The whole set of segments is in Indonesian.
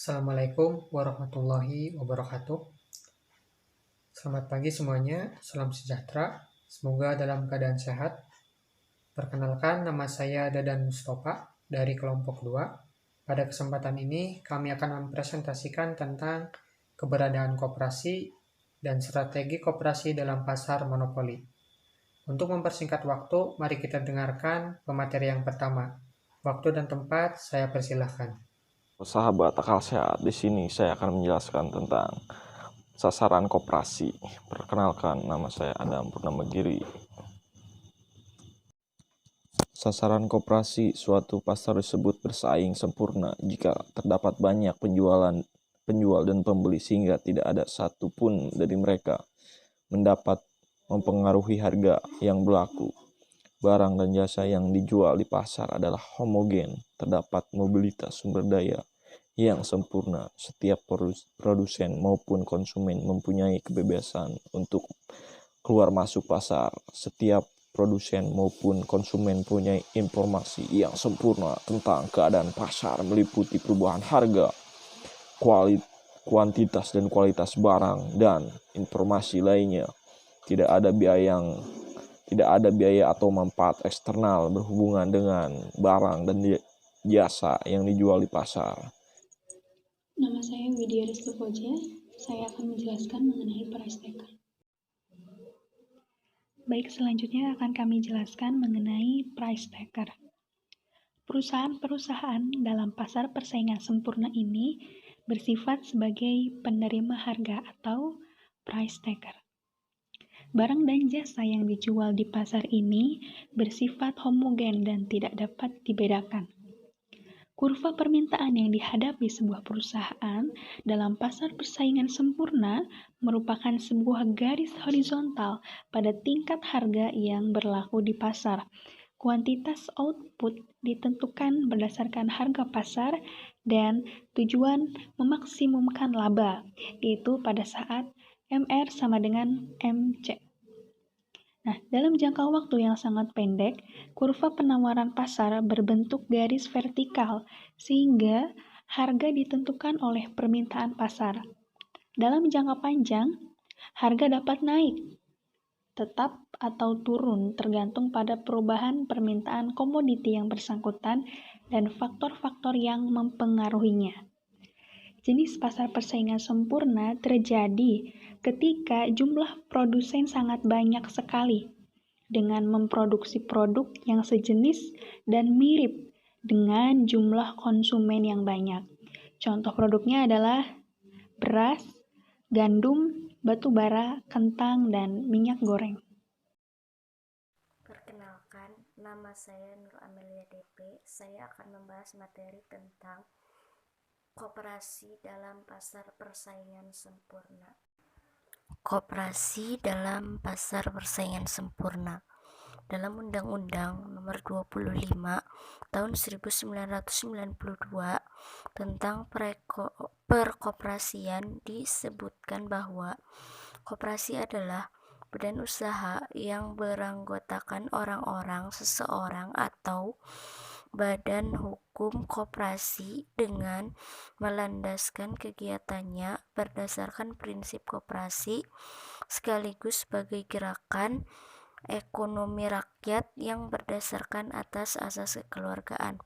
Assalamualaikum warahmatullahi wabarakatuh. Selamat pagi semuanya, salam sejahtera. Semoga dalam keadaan sehat. Perkenalkan, nama saya Dadan Mustafa dari kelompok 2. Pada kesempatan ini, kami akan mempresentasikan tentang keberadaan koperasi dan strategi koperasi dalam pasar monopoli. Untuk mempersingkat waktu, mari kita dengarkan pemateri yang pertama. Waktu dan tempat, saya persilahkan. Sahabat akal sehat, di sini saya akan menjelaskan tentang sasaran koperasi. Perkenalkan, nama saya Adam Purnamagiri. Sasaran koperasi suatu pasar disebut bersaing sempurna jika terdapat banyak penjual dan pembeli sehingga tidak ada satupun dari mereka mendapat mempengaruhi harga yang berlaku. Barang dan jasa yang dijual di pasar adalah homogen, terdapat mobilitas sumber daya yang sempurna. Setiap produsen maupun konsumen mempunyai kebebasan untuk keluar masuk pasar. Setiap produsen maupun konsumen punya informasi yang sempurna tentang keadaan pasar, meliputi perubahan harga, kuantitas dan kualitas barang, dan informasi lainnya. Tidak ada biaya atau manfaat eksternal berhubungan dengan barang dan jasa yang dijual di pasar. Nama saya Widya Restupoja. Saya akan menjelaskan mengenai price taker. Baik, selanjutnya akan kami jelaskan mengenai price taker. Perusahaan-perusahaan dalam pasar persaingan sempurna ini bersifat sebagai penerima harga atau price taker. Barang dan jasa yang dijual di pasar ini bersifat homogen dan tidak dapat dibedakan. Kurva permintaan yang dihadapi sebuah perusahaan dalam pasar persaingan sempurna merupakan sebuah garis horizontal pada tingkat harga yang berlaku di pasar. Kuantitas output ditentukan berdasarkan harga pasar dan tujuan memaksimumkan laba, yaitu pada saat MR sama dengan MC. Nah, dalam jangka waktu yang sangat pendek, kurva penawaran pasar berbentuk garis vertikal sehingga harga ditentukan oleh permintaan pasar. Dalam jangka panjang, harga dapat naik, tetap atau turun tergantung pada perubahan permintaan komoditi yang bersangkutan dan faktor-faktor yang mempengaruhinya. Jenis pasar persaingan sempurna terjadi ketika jumlah produsen sangat banyak sekali dengan memproduksi produk yang sejenis dan mirip dengan jumlah konsumen yang banyak. Contoh produknya adalah beras, gandum, batu bara, kentang, dan minyak goreng. Perkenalkan, nama saya Nur Amelia DP. Saya akan membahas materi tentang koperasi dalam pasar persaingan sempurna. Koperasi dalam pasar persaingan sempurna. Dalam Undang-Undang Nomor 25 Tahun 1992 tentang perkoperasian disebutkan bahwa koperasi adalah badan usaha yang beranggotakan orang-orang, seseorang atau badan hukum koperasi dengan melandaskan kegiatannya berdasarkan prinsip koperasi sekaligus sebagai gerakan ekonomi rakyat yang berdasarkan atas asas kekeluargaan.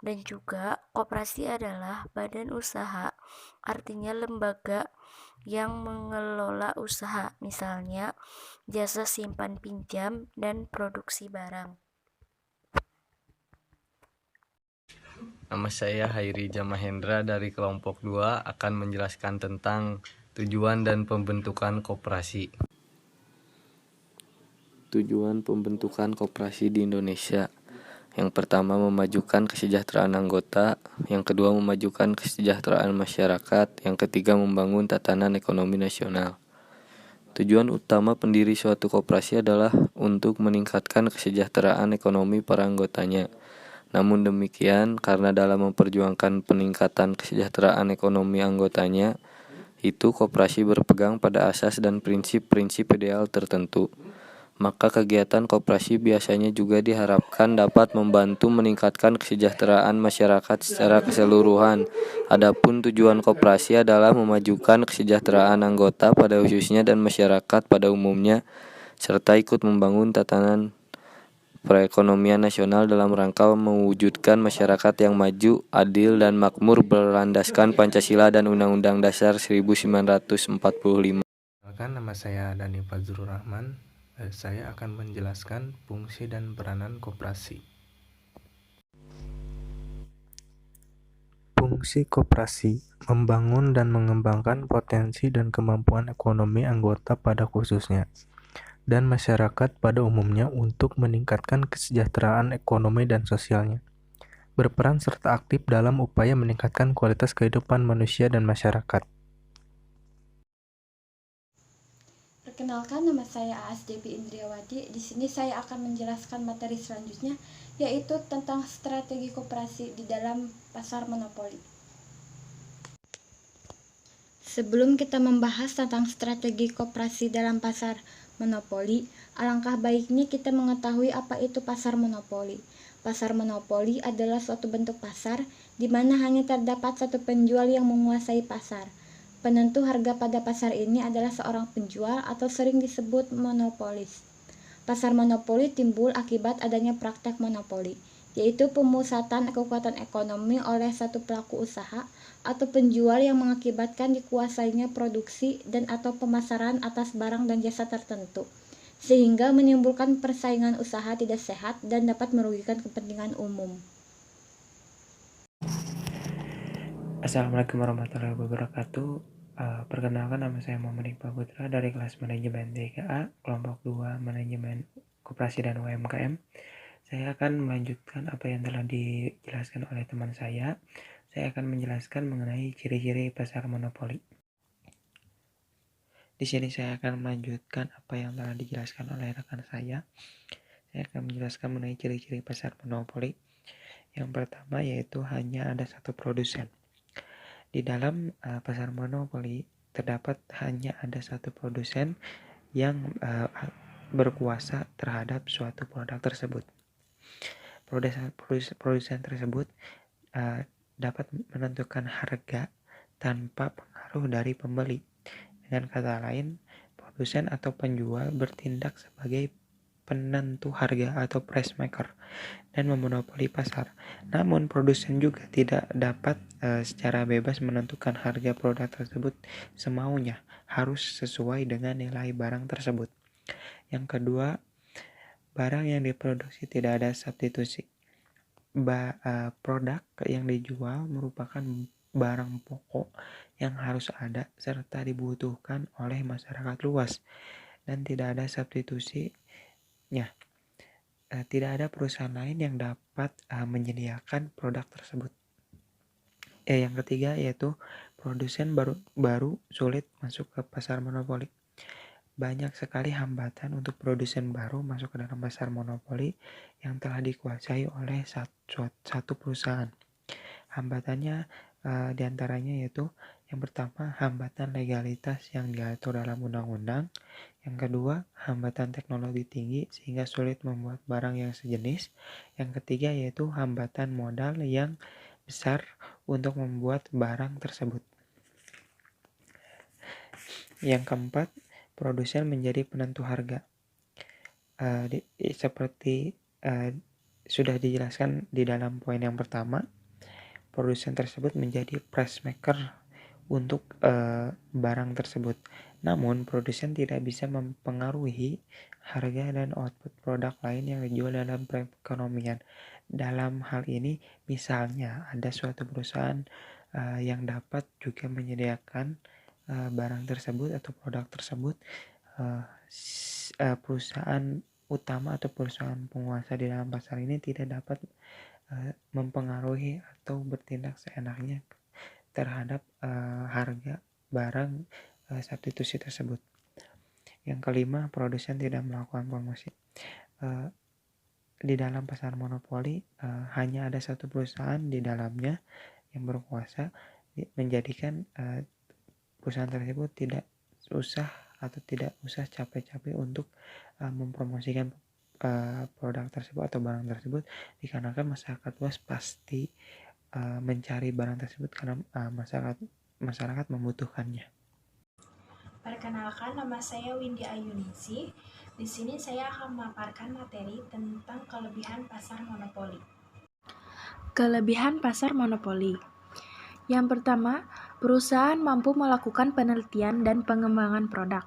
Dan juga koperasi adalah badan usaha, artinya lembaga yang mengelola usaha, misalnya jasa simpan pinjam dan produksi barang. Nama saya Hairi Jamahendra dari kelompok 2 akan menjelaskan tentang tujuan dan pembentukan koperasi. Tujuan pembentukan koperasi di Indonesia. Yang pertama, memajukan kesejahteraan anggota. Yang kedua, memajukan kesejahteraan masyarakat. Yang ketiga, membangun tatanan ekonomi nasional. Tujuan utama pendiri suatu koperasi adalah untuk meningkatkan kesejahteraan ekonomi para anggotanya. Namun demikian, karena dalam memperjuangkan peningkatan kesejahteraan ekonomi anggotanya, itu koperasi berpegang pada asas dan prinsip-prinsip ideal tertentu. maka kegiatan koperasi biasanya juga diharapkan dapat membantu meningkatkan kesejahteraan masyarakat secara keseluruhan. Adapun tujuan koperasi adalah memajukan kesejahteraan anggota pada khususnya dan masyarakat pada umumnya, serta ikut membangun tatanan perekonomian nasional dalam rangka mewujudkan masyarakat yang maju, adil, dan makmur berlandaskan Pancasila dan Undang-Undang Dasar 1945. Perkenalkan, nama saya Dani Fazrul Rahman. Saya akan menjelaskan fungsi dan peranan koperasi. Fungsi koperasi membangun dan mengembangkan potensi dan kemampuan ekonomi anggota pada khususnya dan masyarakat pada umumnya untuk meningkatkan kesejahteraan ekonomi dan sosialnya. Berperan serta aktif dalam upaya meningkatkan kualitas kehidupan manusia dan masyarakat. Perkenalkan, nama saya Aas Devi Indriawati. Di sini saya akan menjelaskan materi selanjutnya, yaitu tentang strategi koperasi di dalam pasar monopoli. Sebelum kita membahas tentang strategi koperasi dalam pasar monopoli, alangkah baiknya kita mengetahui apa itu pasar monopoli. Pasar monopoli adalah suatu bentuk pasar di mana hanya terdapat satu penjual yang menguasai pasar. Penentu harga pada pasar ini adalah seorang penjual atau sering disebut monopolis. Pasar monopoli timbul akibat adanya praktek monopoli, yaitu pemusatan kekuatan ekonomi oleh satu pelaku usaha atau penjual yang mengakibatkan dikuasainya produksi dan atau pemasaran atas barang dan jasa tertentu, sehingga menimbulkan persaingan usaha tidak sehat dan dapat merugikan kepentingan umum. Assalamualaikum warahmatullahi wabarakatuh. Perkenalkan, nama saya Muhammad Iqbal Putra dari kelas manajemen 3A, kelompok 2 manajemen koperasi dan UMKM. Saya akan melanjutkan apa yang telah dijelaskan oleh teman saya. Saya akan menjelaskan mengenai ciri-ciri pasar monopoli. Di sini saya akan melanjutkan apa yang telah dijelaskan oleh rekan saya. Saya akan menjelaskan mengenai ciri-ciri pasar monopoli. Yang pertama yaitu hanya ada satu produsen. Di dalam pasar monopoli terdapat hanya ada satu produsen yang berkuasa terhadap suatu produk tersebut. Produsen tersebut dapat menentukan harga tanpa pengaruh dari pembeli. Dengan kata lain, produsen atau penjual bertindak sebagai penentu harga atau price maker dan memonopoli pasar. Namun produsen juga tidak dapat secara bebas menentukan harga produk tersebut semaunya, harus sesuai dengan nilai barang tersebut. Yang kedua, barang yang diproduksi tidak ada substitusi. Produk yang dijual merupakan barang pokok yang harus ada serta dibutuhkan oleh masyarakat luas dan tidak ada substitusi. Tidak ada perusahaan lain yang dapat menyediakan produk tersebut. Yang ketiga yaitu produsen baru sulit masuk ke pasar monopoli. Banyak sekali hambatan untuk produsen baru masuk ke dalam pasar monopoli yang telah dikuasai oleh satu perusahaan. Hambatannya diantaranya yaitu yang pertama, hambatan legalitas yang diatur dalam undang-undang. Yang kedua, hambatan teknologi tinggi sehingga sulit membuat barang yang sejenis. Yang ketiga yaitu hambatan modal yang besar untuk membuat barang tersebut. Yang keempat, produsen menjadi penentu harga. Seperti sudah dijelaskan di dalam poin yang pertama, produsen tersebut menjadi price maker untuk barang tersebut. Namun, produsen tidak bisa mempengaruhi harga dan output produk lain yang dijual dalam perekonomian. Dalam hal ini, misalnya ada suatu perusahaan yang dapat juga menyediakan barang tersebut atau produk tersebut. Perusahaan utama atau perusahaan penguasa di dalam pasar ini tidak dapat mempengaruhi atau bertindak seenaknya terhadap harga barang substitusi tersebut. Yang kelima, produsen tidak melakukan promosi. Di dalam pasar monopoli hanya ada satu perusahaan di dalamnya yang berkuasa menjadikan perusahaan tersebut tidak usah atau tidak usah capek-capek untuk mempromosikan produk tersebut atau barang tersebut, dikarenakan masyarakat luas pasti mencari barang tersebut karena masyarakat membutuhkannya. Perkenalkan, nama saya Windy Ayuningsih. Di sini saya akan memaparkan materi tentang kelebihan pasar monopoli. Kelebihan pasar monopoli. Yang pertama, perusahaan mampu melakukan penelitian dan pengembangan produk.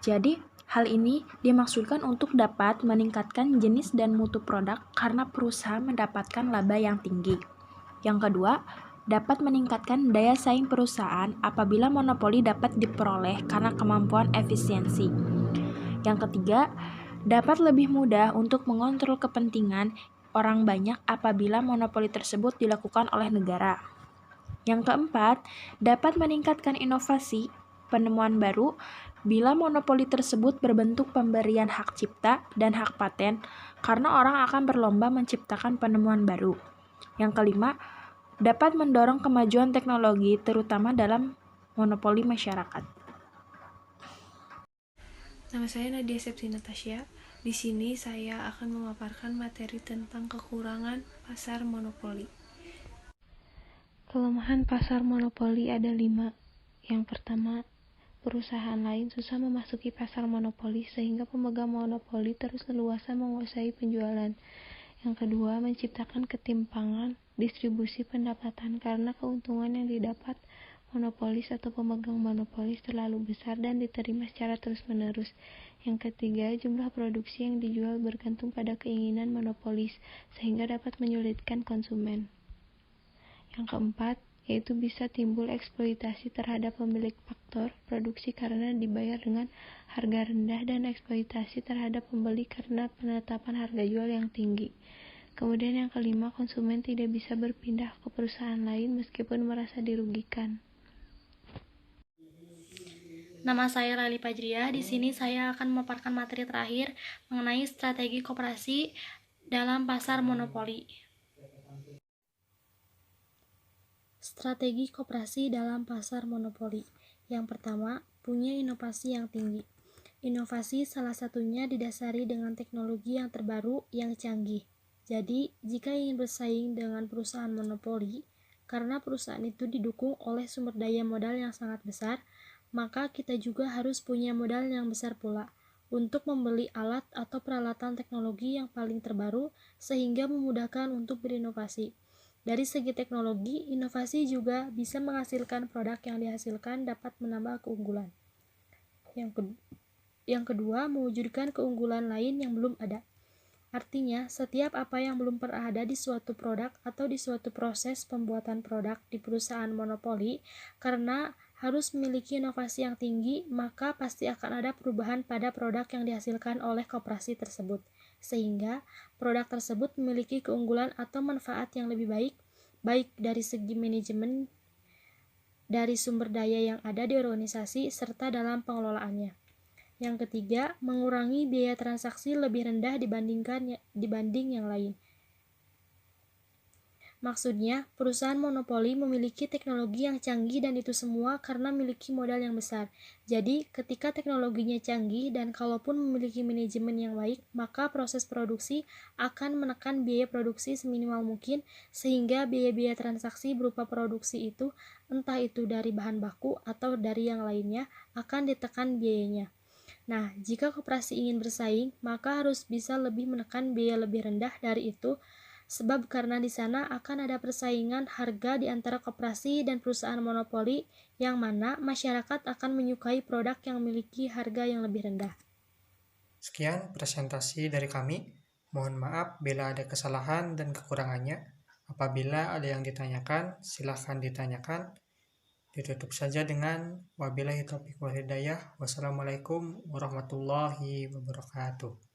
Jadi, hal ini dimaksudkan untuk dapat meningkatkan jenis dan mutu produk karena perusahaan mendapatkan laba yang tinggi. Yang kedua, dapat meningkatkan daya saing perusahaan apabila monopoli dapat diperoleh karena kemampuan efisiensi. Yang ketiga, dapat lebih mudah untuk mengontrol kepentingan orang banyak apabila monopoli tersebut dilakukan oleh negara. Yang keempat, dapat meningkatkan inovasi, penemuan baru, bila monopoli tersebut berbentuk pemberian hak cipta dan hak paten, karena orang akan berlomba menciptakan penemuan baru. Yang kelima, dapat mendorong kemajuan teknologi, terutama dalam monopoli masyarakat. Nama saya Nadia Septi Natasha. Di sini saya akan memaparkan materi tentang kekurangan pasar monopoli. Kelemahan pasar monopoli ada 5. Yang pertama, perusahaan lain susah memasuki pasar monopoli sehingga pemegang monopoli terus leluasa menguasai penjualan. Yang kedua, menciptakan ketimpangan distribusi pendapatan karena keuntungan yang didapat monopolis atau pemegang monopolis terlalu besar dan diterima secara terus-menerus. Yang ketiga, jumlah produksi yang dijual bergantung pada keinginan monopolis sehingga dapat menyulitkan konsumen. Yang keempat, yaitu bisa timbul eksploitasi terhadap pemilik faktor produksi karena dibayar dengan harga rendah dan eksploitasi terhadap pembeli karena penetapan harga jual yang tinggi. Kemudian yang kelima, konsumen tidak bisa berpindah ke perusahaan lain meskipun merasa dirugikan. Nama saya Lali Pajriah. Di sini saya akan memaparkan materi terakhir mengenai strategi koperasi dalam pasar monopoli. Strategi koperasi dalam pasar monopoli. Yang pertama, punya inovasi yang tinggi. Inovasi salah satunya didasari dengan teknologi yang terbaru yang canggih. Jadi, jika ingin bersaing dengan perusahaan monopoli, karena perusahaan itu didukung oleh sumber daya modal yang sangat besar, maka kita juga harus punya modal yang besar pula untuk membeli alat atau peralatan teknologi yang paling terbaru sehingga memudahkan untuk berinovasi. Dari segi teknologi, inovasi juga bisa menghasilkan produk yang dihasilkan dapat menambah keunggulan. Yang kedua, mewujudkan keunggulan lain yang belum ada. Artinya, setiap apa yang belum pernah ada di suatu produk atau di suatu proses pembuatan produk di perusahaan monopoli, karena harus memiliki inovasi yang tinggi, maka pasti akan ada perubahan pada produk yang dihasilkan oleh koperasi tersebut, sehingga produk tersebut memiliki keunggulan atau manfaat yang lebih baik dari segi manajemen, dari sumber daya yang ada di organisasi, serta dalam pengelolaannya. Yang ketiga, mengurangi biaya transaksi lebih rendah dibanding yang lain. Maksudnya, perusahaan monopoli memiliki teknologi yang canggih dan itu semua karena memiliki modal yang besar. Jadi, ketika teknologinya canggih dan kalaupun memiliki manajemen yang baik, maka proses produksi akan menekan biaya produksi seminimal mungkin sehingga biaya-biaya transaksi berupa produksi itu, entah itu dari bahan baku atau dari yang lainnya, akan ditekan biayanya. Nah, jika koperasi ingin bersaing, maka harus bisa lebih menekan biaya lebih rendah dari itu, sebab karena di sana akan ada persaingan harga di antara koperasi dan perusahaan monopoli, yang mana masyarakat akan menyukai produk yang memiliki harga yang lebih rendah. Sekian presentasi dari kami. Mohon maaf bila ada kesalahan dan kekurangannya. Apabila ada yang ditanyakan, silakan ditanyakan. Ditutup saja dengan wabillahi taufiq wal hidayah. Wassalamualaikum warahmatullahi wabarakatuh.